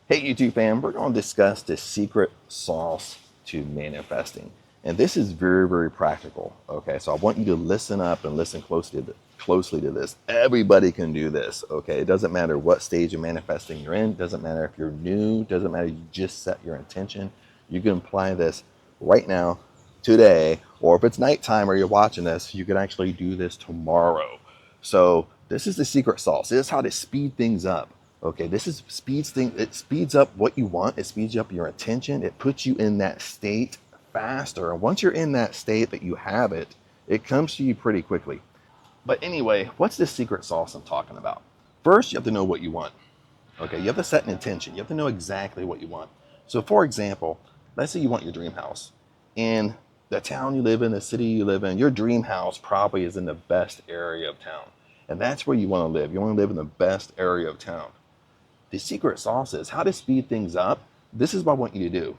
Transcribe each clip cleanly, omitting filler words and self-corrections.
Hey YouTube fam, we're going to discuss the secret sauce to manifesting. And this is very, very practical. Okay, so I want you to listen up and listen closely to this. Everybody can do this. Okay, it doesn't matter what stage of manifesting you're in. It doesn't matter if you're new. It doesn't matter. You just set your intention. You can apply this right now, today, or if it's nighttime or you're watching this, you can actually do this tomorrow. So this is the secret sauce. This is how to speed things up. Okay, this is it speeds up what you want, it speeds up your attention, it puts you in that state faster. And once you're in that state that you have it, it comes to you pretty quickly. But anyway, what's this secret sauce I'm talking about? First, you have to know what you want. Okay, you have to set an intention. You have to know exactly what you want. So for example, let's say you want your dream house. In the town you live in, the city you live in, your dream house probably is in the best area of town. And that's where you want to live. You want to live in the best area of town. The secret sauce is how to speed things up. This is what I want you to do.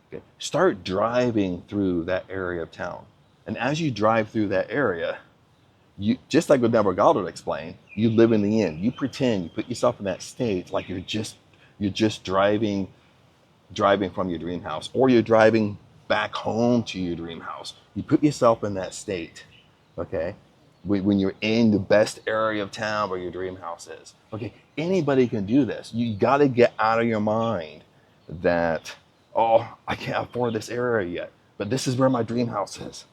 Okay. Start driving through that area of town. And as you drive through that area, you just like what Deborah Goddard explained, you live in the inn. You pretend, you put yourself in that state like you're just driving from your dream house, or you're driving back home to your dream house. You put yourself in that state. Okay. When you're in the best area of town where your dream house is. Okay, anybody can do this. You got to get out of your mind that, oh, I can't afford this area yet, but this is where my dream house is.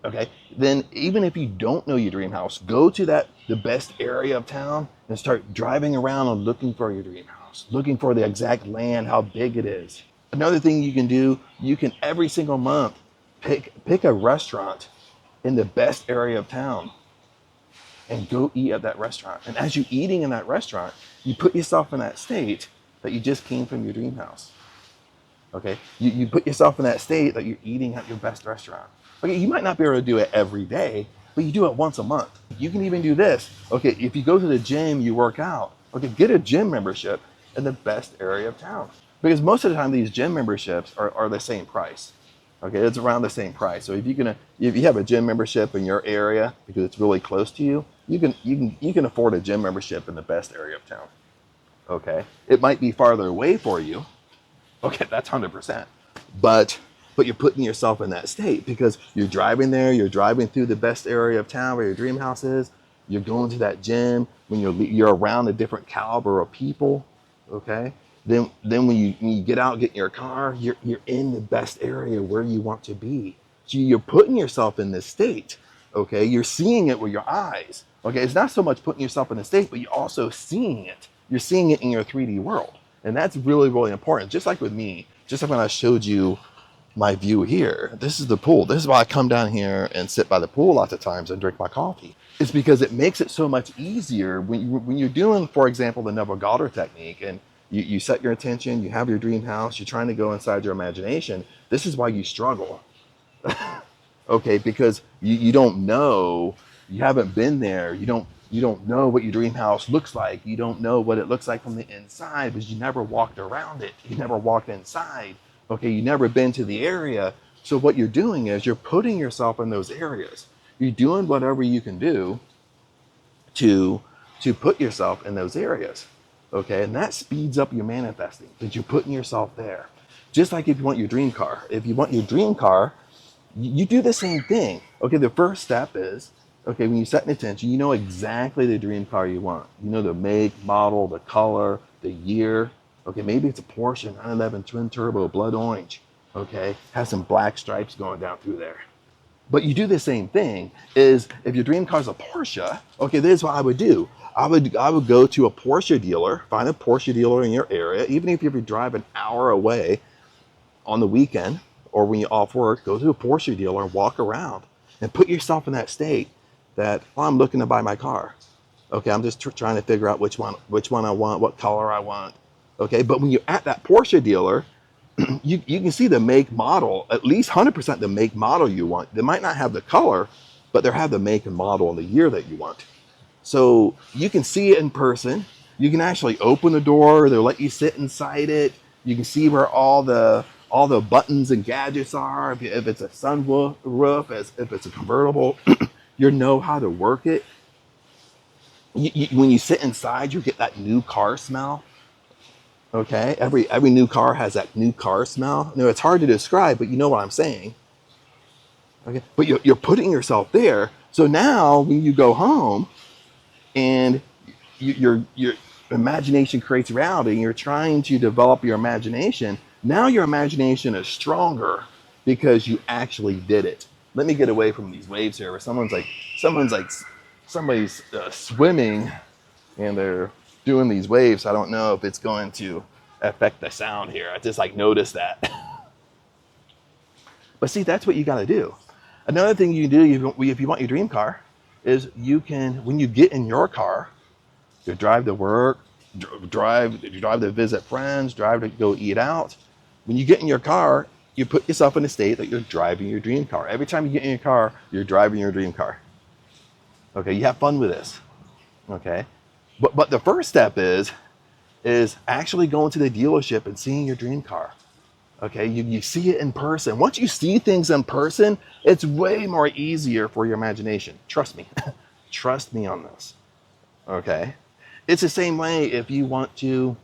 Okay, then even if you don't know your dream house, go to the best area of town and start driving around and looking for your dream house, looking for the exact land, how big it is. Another thing you can do, you can every single month pick a restaurant in the best area of town and go eat at that restaurant. And as you're eating in that restaurant, you put yourself in that state that you just came from your dream house. Okay, you put yourself in that state that you're eating at your best restaurant. Okay, you might not be able to do it every day, but you do it once a month. You can even do this. Okay, if you go to the gym, you work out. Okay, get a gym membership in the best area of town. Because most of the time these gym memberships are the same price. Okay, it's around the same price. So if you have a gym membership in your area because it's really close to you, you can afford a gym membership in the best area of town. Okay, it might be farther away for you. Okay, that's 100%. But you're putting yourself in that state because you're driving there. You're driving through the best area of town where your dream house is. You're going to that gym when you're around a different caliber of people. Okay. Then when you get out, get in your car, you're in the best area where you want to be. So you're putting yourself in this state. Okay, you're seeing it with your eyes. Okay, it's not so much putting yourself in a state, but you're also seeing it. You're seeing it in your 3D world, and that's really, really important. Just like with me, just like when I showed you my view here, this is the pool. This is why I come down here and sit by the pool lots of times and drink my coffee. It's because it makes it so much easier when you're doing, for example, the Neville Goddard technique, and you set your intention, you have your dream house, you're trying to go inside your imagination. This is why you struggle. Okay, because you don't know, you haven't been there, you don't know what your dream house looks like, you don't know what it looks like from the inside because you never walked around it, you never walked inside. Okay, you never been to the area. So what you're doing is you're putting yourself in those areas. You're doing whatever you can do to put yourself in those areas. Okay, and that speeds up your manifesting because you're putting yourself there. Just like if you want your dream car. If you want your dream car, you do the same thing. Okay, the first step is, okay, when you set an intention, you know exactly the dream car you want. You know the make, model, the color, the year. Okay, maybe it's a Porsche 911 twin turbo blood orange. Okay, has some black stripes going down through there. But you do the same thing is if your dream car is a Porsche, okay, this is what I would do. I would go to a Porsche dealer, find a Porsche dealer in your area, even if you drive an hour away on the weekend or when you're off work, go to a Porsche dealer and walk around and put yourself in that state that, well, I'm looking to buy my car. Okay, I'm just trying to figure out which one I want, what color I want. Okay, but when you're at that Porsche dealer, you can see the make model, at least 100% the make model you want. They might not have the color, but they have the make and model and the year that you want. So you can see it in person. You can actually open the door. They'll let you sit inside it. You can see where all the buttons and gadgets are. If it's a sunroof, if it's a convertible, you know how to work it. When you sit inside, you get that new car smell. Okay, every new car has that new car smell. No, it's hard to describe, but you know what I'm saying. Okay, but you're putting yourself there. So now when you go home and your imagination creates reality, and you're trying to develop your imagination. Now your imagination is stronger because you actually did it. Let me get away from these waves here, where someone's like, somebody's swimming and they're doing these waves. I don't know if it's going to affect the sound here. I just like noticed that. But see, that's what you got to do. Another thing you do if you want your dream car is you can, when you get in your car, you drive to work, drive to visit friends, drive to go eat out. When you get in your car, you put yourself in a state that you're driving your dream car. Every time you get in your car, you're driving your dream car. Okay, you have fun with this. Okay, but the first step is actually going to the dealership and seeing your dream car. Okay, you see it in person. Once you see things in person, it's way more easier for your imagination. Trust me. Trust me on this. Okay. It's the same way if you want to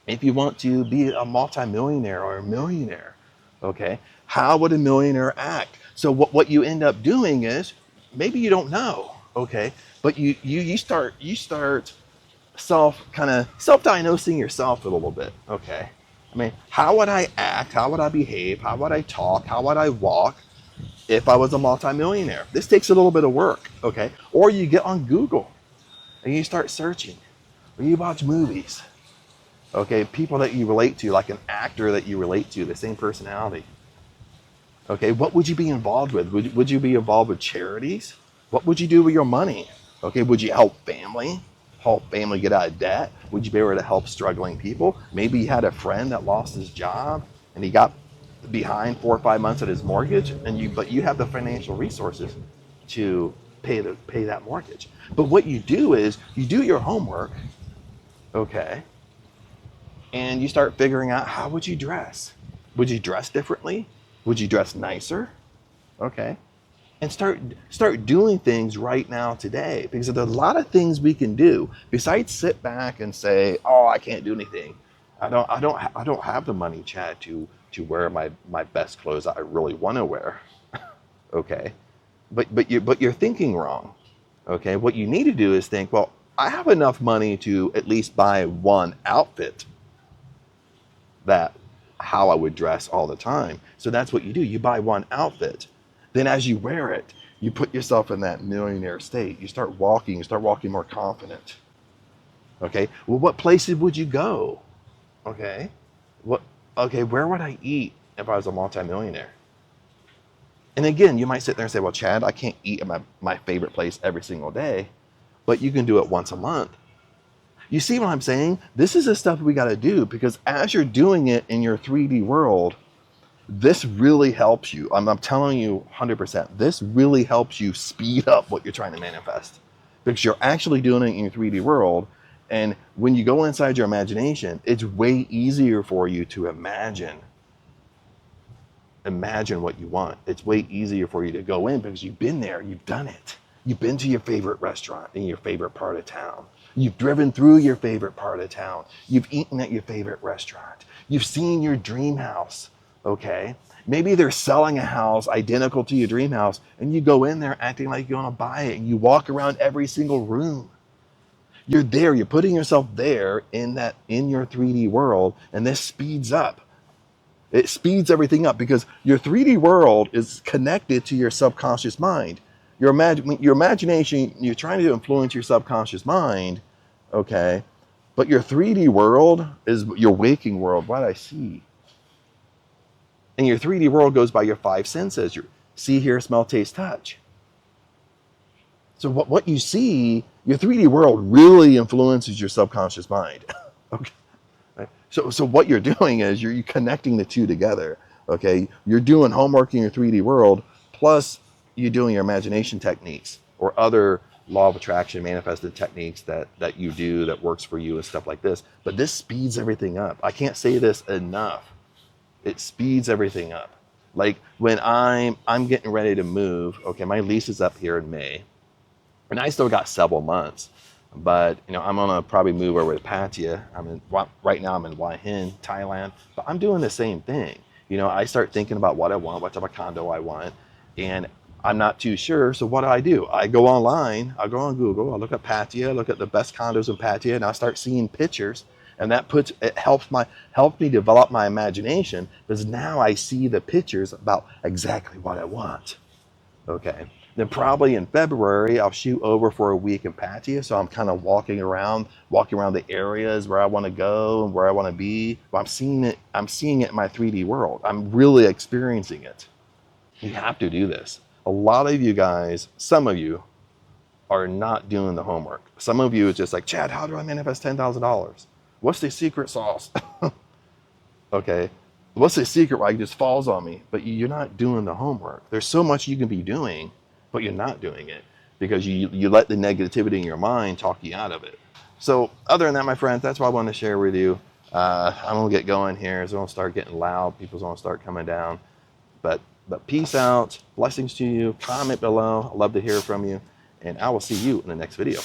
be a multimillionaire or a millionaire. Okay. How would a millionaire act? So what you end up doing is, maybe you don't know. Okay. But you start self-diagnosing yourself a little bit. Okay. I mean, how would I act? How would I behave? How would I talk? How would I walk if I was a multimillionaire? This takes a little bit of work. Okay. Or you get on Google and you start searching, or you watch movies. Okay, people that you relate to, like an actor that you relate to, the same personality. Okay, what would you be involved with? Would you be involved with charities? What would you do with your money? Okay, would you help family get out of debt? Would you be able to help struggling people? Maybe you had a friend that lost his job and he got behind 4 or 5 months of his mortgage, but you have the financial resources to pay that mortgage. But what you do is you do your homework, okay, and you start figuring out, how would you dress? Would you dress differently? Would you dress nicer? Okay. And start doing things right now today, because there's a lot of things we can do besides sit back and say, "Oh, I can't do anything. I don't have the money, Chad, to wear my best clothes I really want to wear." Okay. But you're thinking wrong. Okay. What you need to do is think, well, I have enough money to at least buy one outfit that how I would dress all the time. So that's what you do. You buy one outfit. Then as you wear it, you put yourself in that millionaire state. You start walking more confident. Okay. Well, what places would you go? Okay. Where would I eat if I was a multimillionaire? And again, you might sit there and say, well, Chad, I can't eat at my favorite place every single day, but you can do it once a month. You see what I'm saying? This is the stuff we got to do, because as you're doing it in your 3D world, this really helps you. I'm telling you 100%. This really helps you speed up what you're trying to manifest, because you're actually doing it in your 3D world. And when you go inside your imagination, it's way easier for you to imagine what you want. It's way easier for you to go in because you've been there, you've done it. You've been to your favorite restaurant in your favorite part of town. You've driven through your favorite part of town. You've eaten at your favorite restaurant. You've seen your dream house, okay? Maybe they're selling a house identical to your dream house, and you go in there acting like you want to buy it, and you walk around every single room. You're there, you're putting yourself there in your 3D world, and this speeds up. It speeds everything up because your 3D world is connected to your subconscious mind. Your imagination, you're trying to influence your subconscious mind, okay? But your 3D world is your waking world. What I see. And your 3D world goes by your 5 senses. Your see, hear, smell, taste, touch. So what you see, your 3D world really influences your subconscious mind. Okay. So what you're doing is you're connecting the two together. Okay. You're doing homework in your 3D world, plus you're doing your imagination techniques or other law of attraction manifested techniques that you do that works for you and stuff like this. But this speeds everything up. I can't say this enough. It speeds everything up. Like when I'm getting ready to move, okay, my lease is up here in May, and I still got several months. But I'm gonna probably move over to Pattaya. Right now I'm in Hua Hin, Thailand, but I'm doing the same thing. I start thinking about what I want, what type of condo I want, and I'm not too sure. So what do? I go online, I go on Google, I look at Pattaya, look at the best condos in Pattaya, and I start seeing pictures, and it helps me develop my imagination because now I see the pictures about exactly what I want. Okay. Then probably in February, I'll shoot over for a week in Pattaya. So I'm kind of walking around the areas where I want to go and where I want to be. But I'm seeing it in my 3D world. I'm really experiencing it. You have to do this. A lot of you guys, some of you are not doing the homework. Some of you is just like, Chad, how do I manifest $10,000? What's the secret sauce? Okay. What's the secret why it just falls on me? But you're not doing the homework. There's so much you can be doing, but you're not doing it because you let the negativity in your mind talk you out of it. So other than that, my friends, that's what I want to share with you. I'm gonna get going here. It's gonna start getting loud. People's gonna start coming down. But peace out. Blessings to you. Comment below. I'd love to hear from you. And I will see you in the next video.